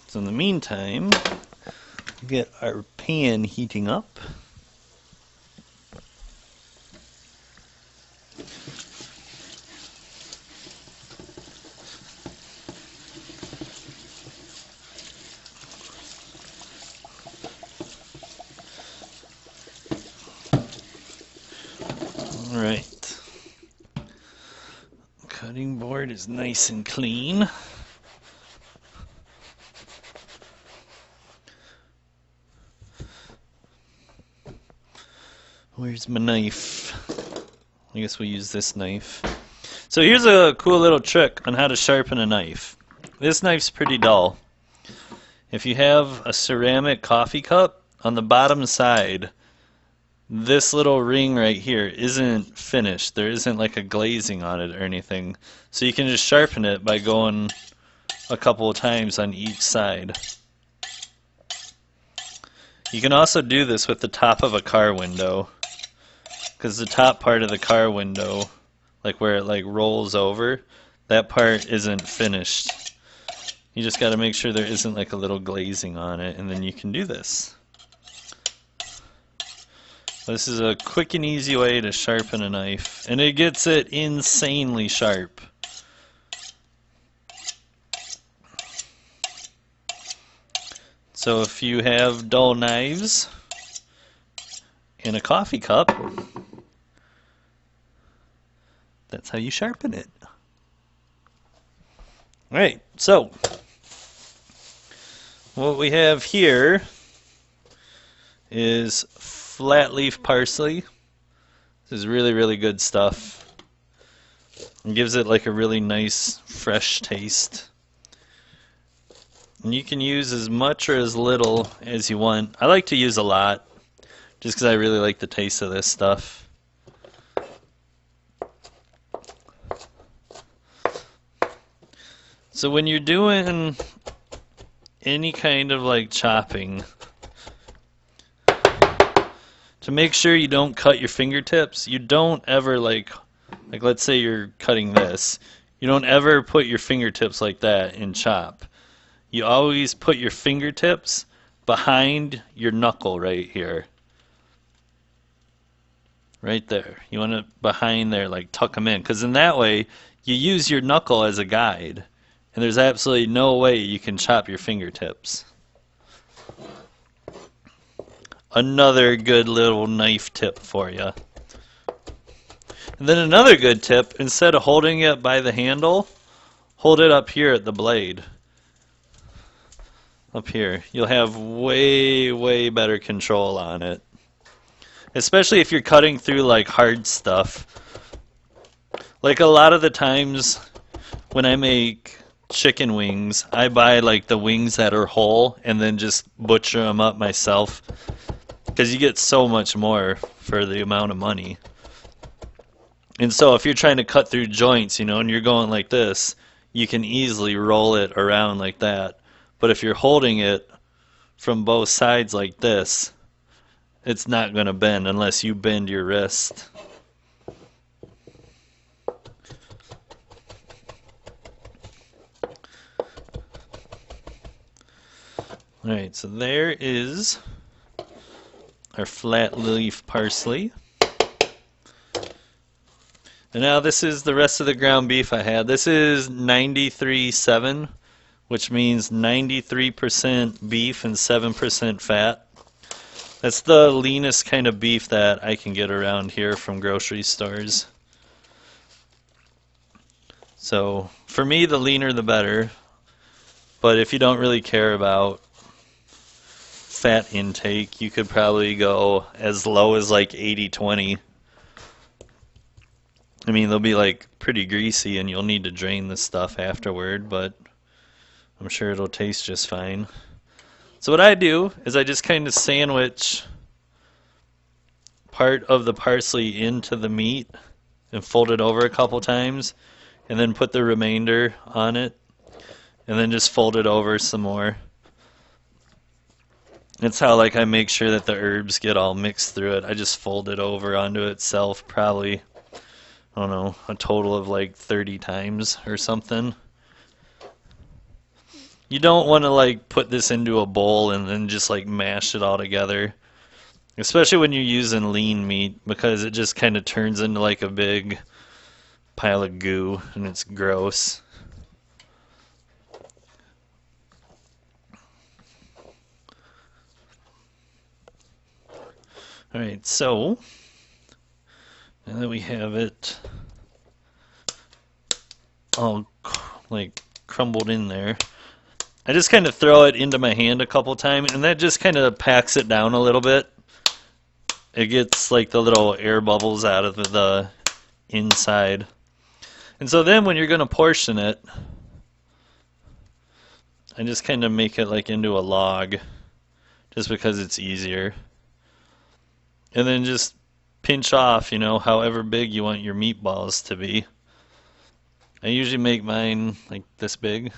So in the meantime, we'll get our pan heating up. All right. Cutting board is nice and clean. Where's my knife? I guess we'll use this knife. So here's a cool little trick on how to sharpen a knife. This knife's pretty dull. If you have a ceramic coffee cup, on the bottom side, this little ring right here isn't finished. There isn't like a glazing on it or anything. So you can just sharpen it by going a couple of times on each side. You can also do this with the top of a car window, because the top part of the car window, like where it like rolls over, that part isn't finished. You just got to make sure there isn't like a little glazing on it, and then you can do this. This is a quick and easy way to sharpen a knife, and it gets it insanely sharp. So if you have dull knives in a coffee cup, that's how you sharpen it. Alright, so what we have here is flat leaf parsley. This is really, really good stuff. It gives it like a really nice, fresh taste. And you can use as much or as little as you want. I like to use a lot, just because I really like the taste of this stuff. So when you're doing any kind of like chopping, to make sure you don't cut your fingertips, you don't ever like let's say you're cutting this, you don't ever put your fingertips like that and chop. You always put your fingertips behind your knuckle right here. Right there. You want it behind there, like tuck them in, because in that way you use your knuckle as a guide, and there's absolutely no way you can chop your fingertips. Another good little knife tip for you. And then another good tip, instead of holding it by the handle, hold it up here at the blade. Up here. You'll have way, way better control on it. Especially if you're cutting through like hard stuff. Like a lot of the times when I make chicken wings, I buy like the wings that are whole and then just butcher them up myself. Because you get so much more for the amount of money. And so if you're trying to cut through joints, you know, and you're going like this, you can easily roll it around like that. But if you're holding it from both sides like this, it's not going to bend unless you bend your wrist. Alright, so there is our flat leaf parsley. And now this is the rest of the ground beef I had. This is 93.7, which means 93% beef and 7% fat. That's the leanest kind of beef that I can get around here from grocery stores. So for me, the leaner the better. But if you don't really care about fat intake, you could probably go as low as like 80-20. I mean, they'll be like pretty greasy and you'll need to drain the stuff afterward, but I'm sure it'll taste just fine. So what I do is I just kind of sandwich part of the parsley into the meat and fold it over a couple times and then put the remainder on it and then just fold it over some more. That's how like I make sure that the herbs get all mixed through it. I just fold it over onto itself probably, I don't know, a total of like 30 times or something. You don't want to like put this into a bowl and then just like mash it all together. Especially when you're using lean meat because it just kind of turns into like a big pile of goo and it's gross. Alright, so now that we have it all like crumbled in there, I just kind of throw it into my hand a couple times and that just kind of packs it down a little bit. It gets like the little air bubbles out of the inside. And so then when you're going to portion it, I just kind of make it like into a log just because it's easier. And then just pinch off, you know, however big you want your meatballs to be. I usually make mine like this big,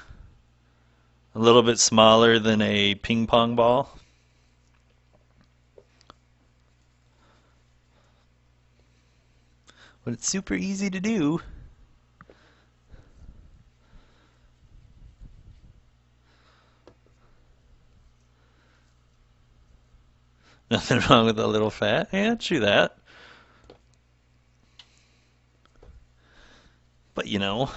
a little bit smaller than a ping pong ball. But it's super easy to do. Nothing wrong with a little fat. Yeah, true that. But you know,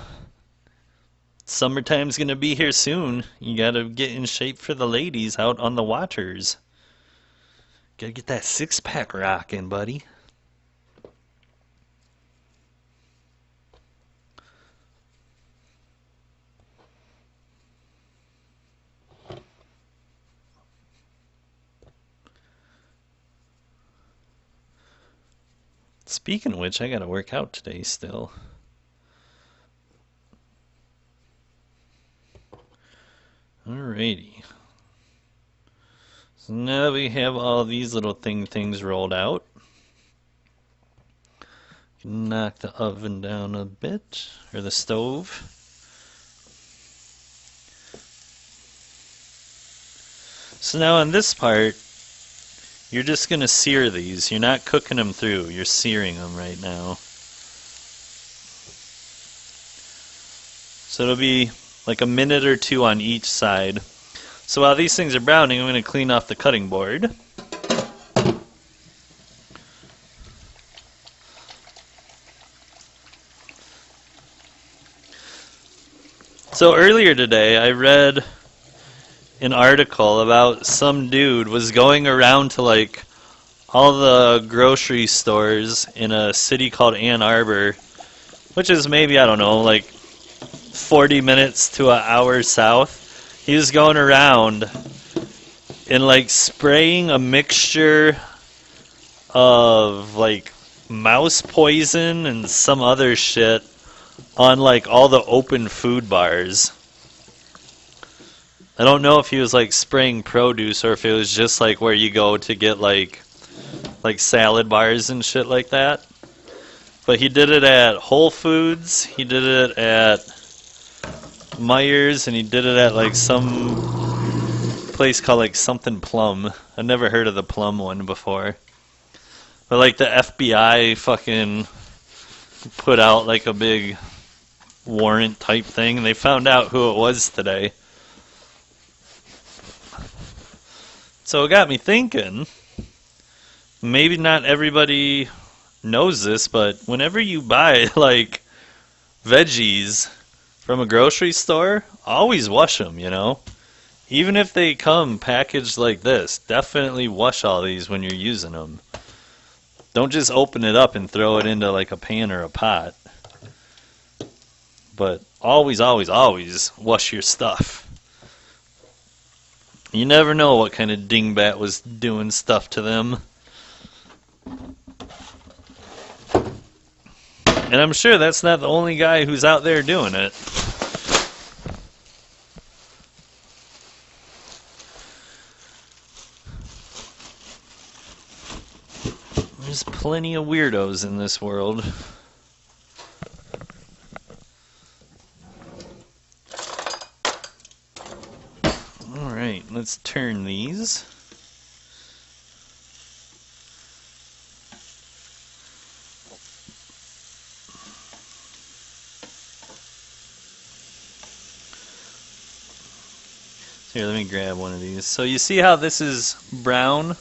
summertime's gonna be here soon. You gotta get in shape for the ladies out on the waters. Gotta get that six-pack rocking, buddy. Speaking of which, I gotta work out today still. Alrighty. So now that we have all these little things rolled out, knock the oven down a bit, or the stove. So now on this part, you're just going to sear these. You're not cooking them through, you're searing them right now. So it'll be like a minute or two on each side. So while these things are browning, I'm going to clean off the cutting board. So earlier today, I read an article about some dude was going around to like all the grocery stores in a city called Ann Arbor, which is maybe, I don't know, like 40 minutes to an hour south. He was going around and like spraying a mixture of like mouse poison and some other shit on like all the open food bars. I don't know if he was like spraying produce or if it was just like where you go to get like salad bars and shit like that. But he did it at Whole Foods, he did it at Myers, and he did it at like some place called like something Plum. I've never heard of the Plum one before. But like the FBI fucking put out like a big warrant type thing and they found out who it was today. So it got me thinking, maybe not everybody knows this, but whenever you buy like veggies from a grocery store, always wash them, you know? Even if they come packaged like this, definitely wash all these when you're using them. Don't just open it up and throw it into like a pan or a pot. But always, always, always wash your stuff. You never know what kind of dingbat was doing stuff to them. And I'm sure that's not the only guy who's out there doing it. There's plenty of weirdos in this world. Alright, let's turn these. Here, let me grab one of these. So you see how this is brown?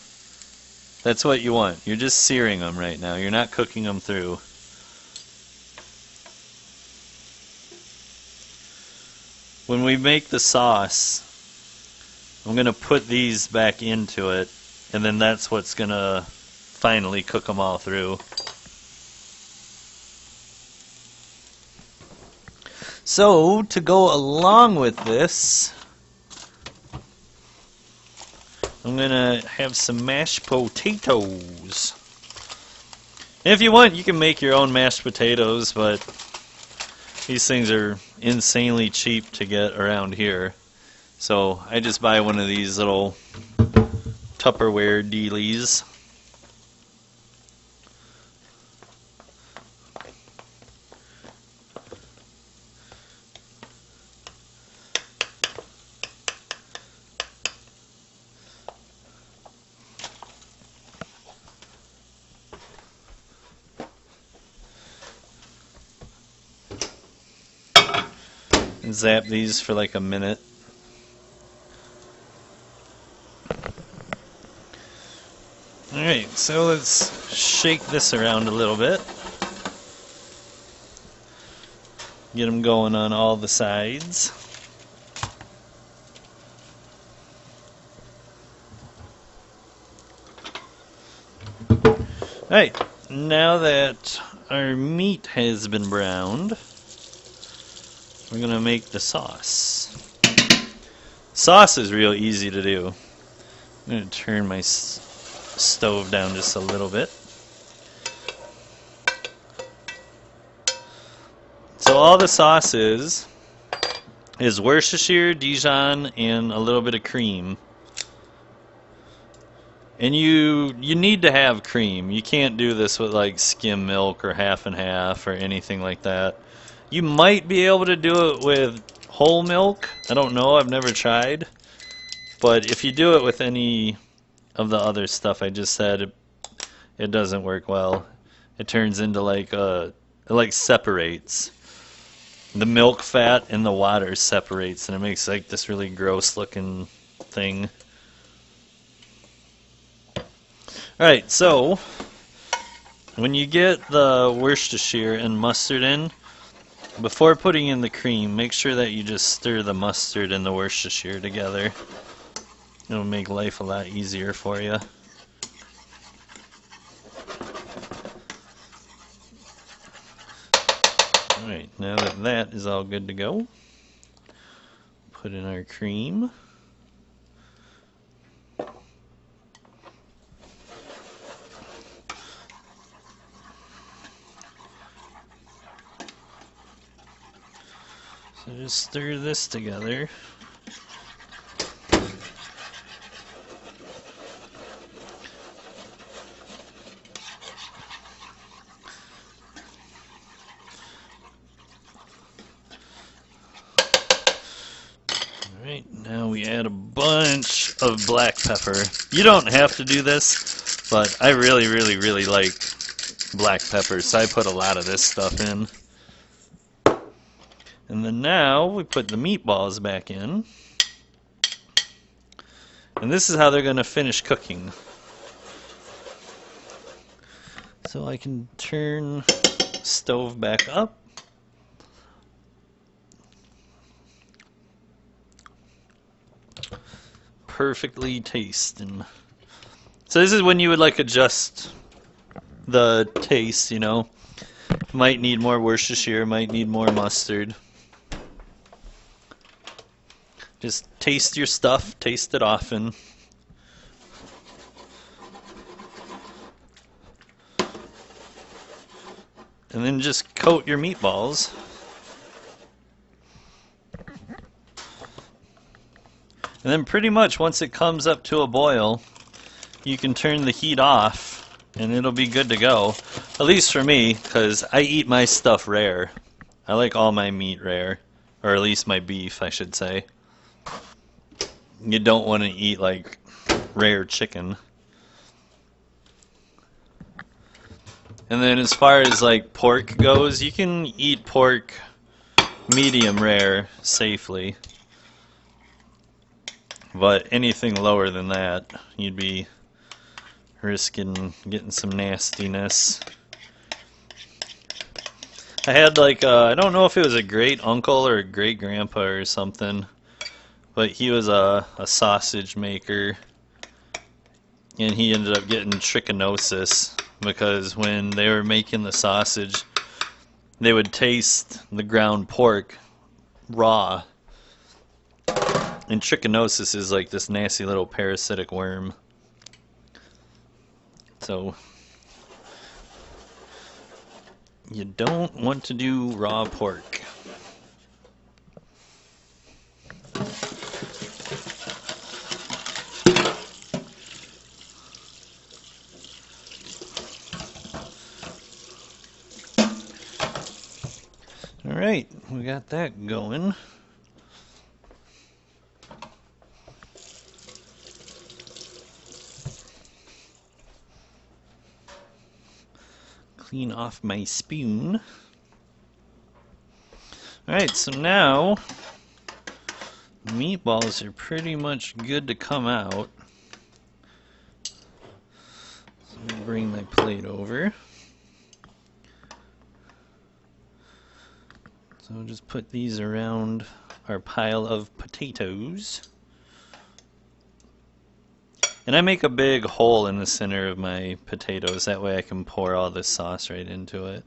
That's what you want. You're just searing them right now. You're not cooking them through. When we make the sauce, I'm going to put these back into it, and then that's what's going to finally cook them all through. So, to go along with this, I'm going to have some mashed potatoes. And if you want, you can make your own mashed potatoes, but these things are insanely cheap to get around here. So I just buy one of these little Tupperware dealies. And zap these for like a minute. Alright, so let's shake this around a little bit. Get them going on all the sides. Alright, now that our meat has been browned, we're going to make the sauce. Sauce is real easy to do. I'm going to turn my stove down just a little bit. So all the sauce is Worcestershire, Dijon, and a little bit of cream. And you need to have cream. You can't do this with like skim milk or half and half or anything like that. You might be able to do it with whole milk. I don't know, I've never tried. But if you do it with any of the other stuff I just said, it doesn't work well. It turns into like it like separates. The milk fat and the water separates, and it makes like this really gross looking thing. Alright, so when you get the Worcestershire and mustard in, before putting in the cream, make sure that you just stir the mustard and the Worcestershire together. It'll make life a lot easier for you. Alright, now that that is all good to go, put in our cream. So just stir this together. Alright, now we add a bunch of black pepper. You don't have to do this, but I really like black pepper, so I put a lot of this stuff in. And then now we put the meatballs back in. And this is how they're going to finish cooking. So I can turn the stove back up. Perfectly tasting. So this is when you would like adjust the taste, you know. Might need more Worcestershire, might need more mustard. Just taste your stuff, taste it often. And then just coat your meatballs. And then pretty much once it comes up to a boil, you can turn the heat off and it'll be good to go. At least for me, because I eat my stuff rare. I like all my meat rare. Or at least my beef, I should say. You don't want to eat like rare chicken. And then as far as like pork goes, you can eat pork medium rare safely. But anything lower than that, you'd be risking getting some nastiness. I had like, I don't know if it was a great uncle or a great grandpa or something, but he was a sausage maker, and he ended up getting trichinosis because when they were making the sausage, they would taste the ground pork raw. And trichinosis is like this nasty little parasitic worm. So you don't want to do raw pork. Alright, we got that going. Clean off my spoon. Alright, so now the meatballs are pretty much good to come out. So let me bring my plate over. So I'll just put these around our pile of potatoes. And I make a big hole in the center of my potatoes, that way I can pour all this sauce right into it.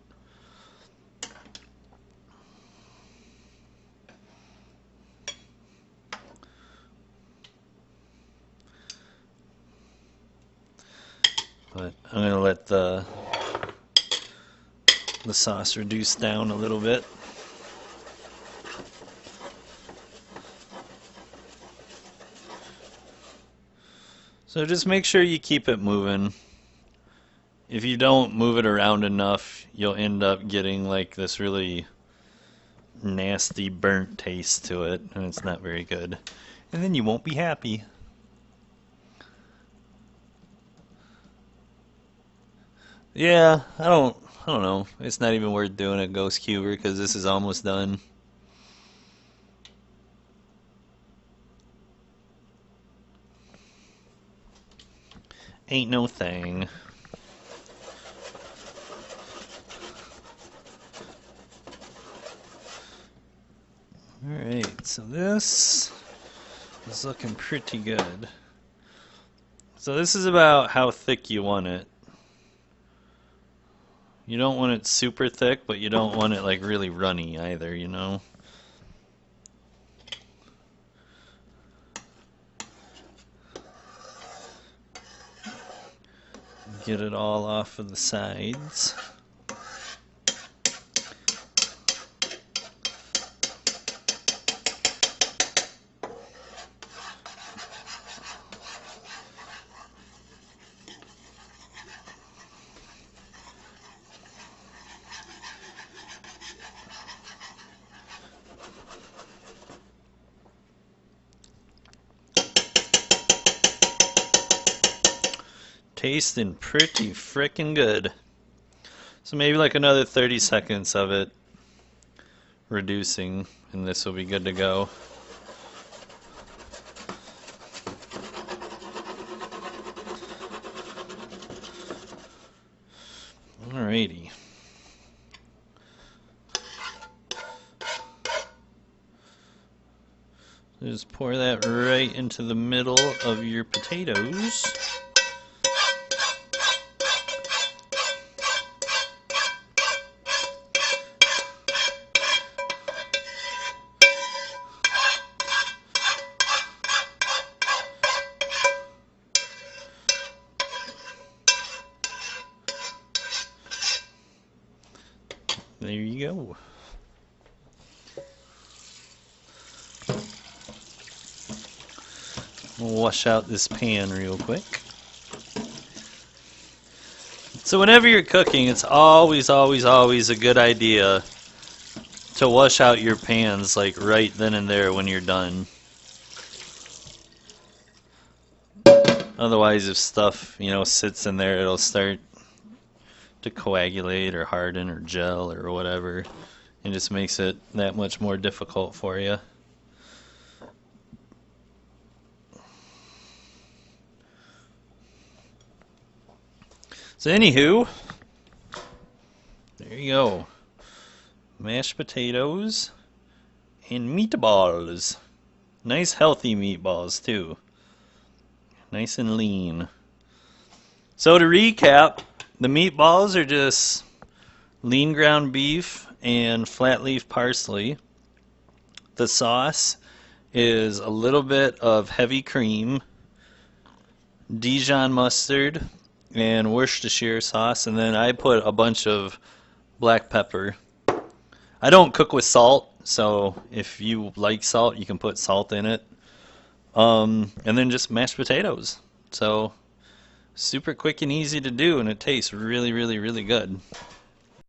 But I'm going to let the sauce reduce down a little bit. So just make sure you keep it moving. If you don't move it around enough, you'll end up getting like this really nasty burnt taste to it, and it's not very good. And then you won't be happy. Yeah, I don't know. It's not even worth doing a Ghost Cuber because this is almost done. Ain't no thing. Alright, so this is looking pretty good. So this is about how thick you want it. You don't want it super thick, but you don't want it like really runny either, you know? Get it all off of the sides. Tasting pretty frickin' good. So maybe like another 30 seconds of it reducing, and this will be good to go. Alrighty. Just pour that right into the middle of your potatoes. There you go. We'll wash out this pan real quick. So whenever you're cooking, it's always a good idea to wash out your pans like right then and there when you're done. Otherwise, if stuff, sits in there, it'll start to coagulate or harden or gel or whatever. It just makes it that much more difficult for you. So anywho, there you go. Mashed potatoes and meatballs. Nice healthy meatballs too. Nice and lean. So to recap, the meatballs are just lean ground beef and flat leaf parsley. The sauce is a little bit of heavy cream, Dijon mustard, and Worcestershire sauce, and then I put a bunch of black pepper. I don't cook with salt, so if you like salt, you can put salt in it. And then just mashed potatoes. So super quick and easy to do, and it tastes really, really, really good.